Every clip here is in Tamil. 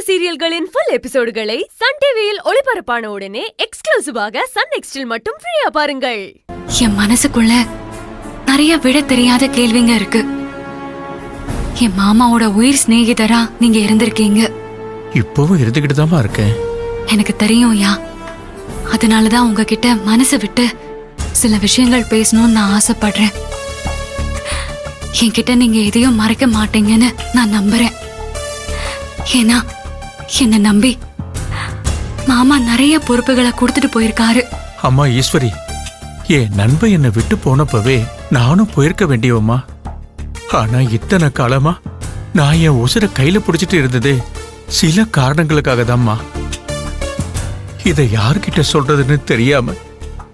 சீரியல்களின் ஃபுல் எபிசோடுகளை சன் டிவியில் ஒளிபரப்பான உடனே எக்ஸ்க்ளூசிவாக சன் நெக்ஸ்டில் மட்டும் ஃப்ரீயா பாருங்கள். என் மனசுக்குள்ள நிறைய விட தெரியாத கேள்விங்க இருக்கு. என் மாமாவோட உயிர் சிநேகிதரா நீங்க இருந்திருக்கீங்க. இப்பவும் இருந்துகிட்டு தான் இருக்கேன். எனக்கு தெரியும் யா. அதனாலதான் உங்ககிட்ட மனசு விட்டு சில விஷயங்கள் பேசணும்னு நான் ஆசைப்படுறேன். என்கிட்ட நீங்க எதையும் மறைக்க மாட்டீங்கன்னு நான் நம்புறேன். ஏன்னா என்ன நம்பி மாமா நிறைய பொறுப்புகளை கொடுத்துட்டு போயிருக்காரு. அம்மா ஈஸ்வரி, என் நண்பன் என்னை விட்டு போனப்பவே நானும் போயிருக்க வேண்டியவம்மா. ஆனா இத்தனை காலமா நான் என் உசுரை கையில பிடிச்சிட்டு இருந்ததே சில காரணங்களுக்காக தான்மா. இதை யார்கிட்ட சொல்றதுன்னு தெரியாம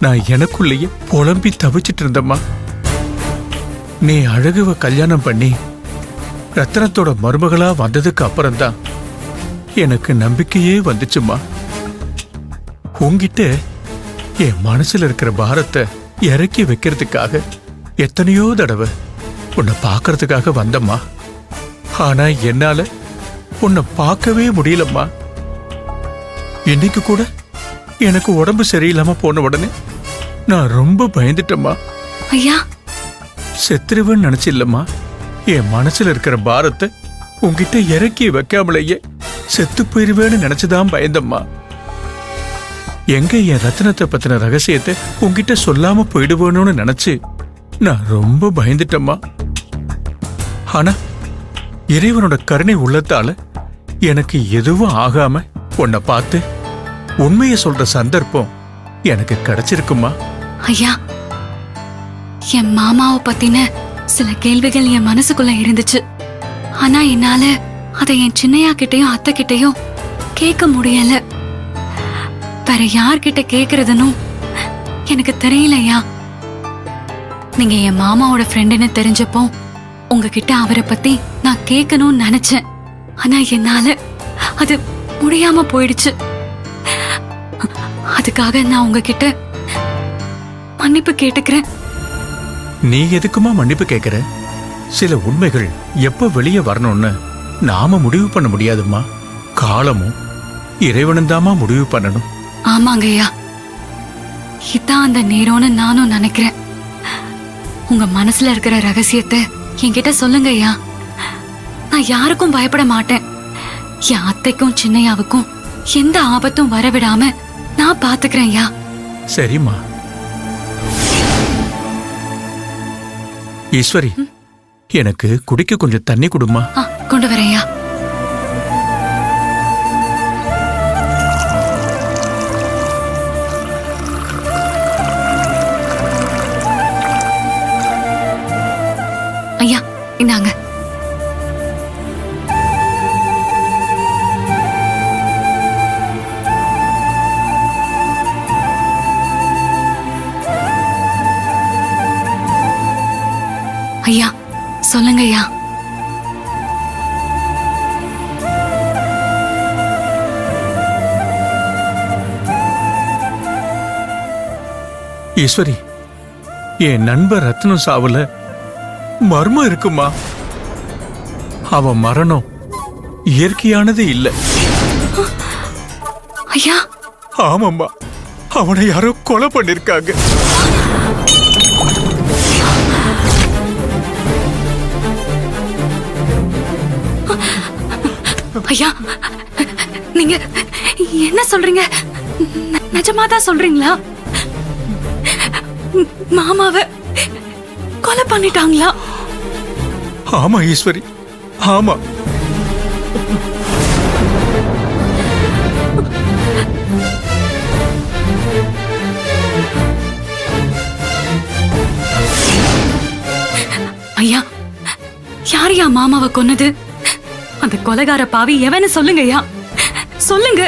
நான் எனக்குள்ளேயே புலம்பி தவிச்சிட்டு இருந்தம்மா. நீ அழகுவ கல்யாணம் பண்ணி ரத்தனத்தோட மருமகளா வந்ததுக்கு அப்புறம்தான் எனக்கு நம்பிக்கையே வந்துச்சுமா. உங்கிட்ட என் மனசுல இருக்கிற பாரத்தை இறக்கி வைக்கிறதுக்காக எத்தனையோ தடவை உன்னை பார்க்கறதுக்காக வந்தம்மா. ஆனா என்னால உன்னை பார்க்கவே முடியலம்மா. இன்னைக்கு கூட எனக்கு உடம்பு சரியில்லாம போன உடனே நான் ரொம்ப பயந்துட்டேம்மா. ஐயா, செத்துருவன்னு நினைச்சில்லம்மா. என் மனசுல இருக்கிற பாரத்தை உன்கிட்ட இறக்கி வைக்காமலேயே செத்து போயிருவேன்னு நினைச்சுதான் பயந்தம்மா. எங்க என் ரத்தினத்தை பத்தின ரகசியத்தை உன்கிட்ட சொல்லாம போயிடுவோன்னு நினைச்சு நான் ரொம்ப பயந்துட்டம்மா. ஆனா இறைவனோட கருணை உள்ளத்தால எனக்கு எதுவும் ஆகாம உன்னை பார்த்து உண்மையை சொல்ற சந்தர்ப்பம் எனக்கு கிடைச்சிருக்குமா. ஐயா, என் மாமாவை பத்தின சில கேள்விகள் என் மனசுக்குள்ள இருந்துச்சு. ஆனா என்னால அதை என் சின்னையா கிட்டையும் அத்தை கிட்டையும் கேட்க முடியல. வேற யார்கிட்ட கேக்குறதுன்னு எனக்கு தெரியலையா. நீங்க என் மாமாவோட ஃப்ரெண்டுன்னு தெரிஞ்சப்போ உங்ககிட்ட அவரை பத்தி நான் கேட்கணும்னு நினைச்சேன். ஆனா என்னால அது முடியாம போயிடுச்சு. அதுக்காக நான் உங்ககிட்ட மன்னிப்பு கேட்டுக்கிறேன். நீ எதுக்குமா மன்னிப்பு கேட்கிற? சில உண்மைகள் எப்ப வெளியே வரணும்னு நாம முடிவு பண்ண முடியாதுமா. காலமும் இறைவனும் தாமா முடிவு பண்ணணும். ஆமாங்க ஐயா, இதான் அந்த நேரம்னு நானும் நினைக்கிறேன். உங்க மனசுல இருக்கிற ரகசியத்தை என்கிட்ட சொல்லுங்க ஐயா. நான் யாருக்கும் பயப்பட மாட்டேன். என் அத்தைக்கும் சின்னையாவுக்கும் எந்த ஆபத்தும் வரவிடாம நான் பாத்துக்கிறேன் ஐயா. சரிம்மா. ஈஸ்வரி, எனக்கு குடிக்க கொஞ்சம் தண்ணி கொடுமா. கொண்டு வரையா. ஐயா இந்தாங்க. ஐயா சொல்லுங்க ஐயா. ஈஸ்வரி, என் நண்பர் ரத்னம் சாவுல மர்மம் இருக்குமா. அவன் மரணம் இயற்கையானது இல்ல. ஐயா. ஆமாம்மா, அவனை யாரோ கொலை பண்ணிருக்காங்க. ஐயா, நீங்க என்ன சொல்றீங்க? நிஜமாதான் சொல்றீங்களா? மாமாவை கொலை பண்ணிட்டாங்களா? ஆமா ஈஸ்வரி, ஆமா. ஐயா, யார் யா மாமாவை கொன்னது? அந்த கொலைகார பாவி எவன்னு சொல்லுங்க ஐயா, சொல்லுங்க.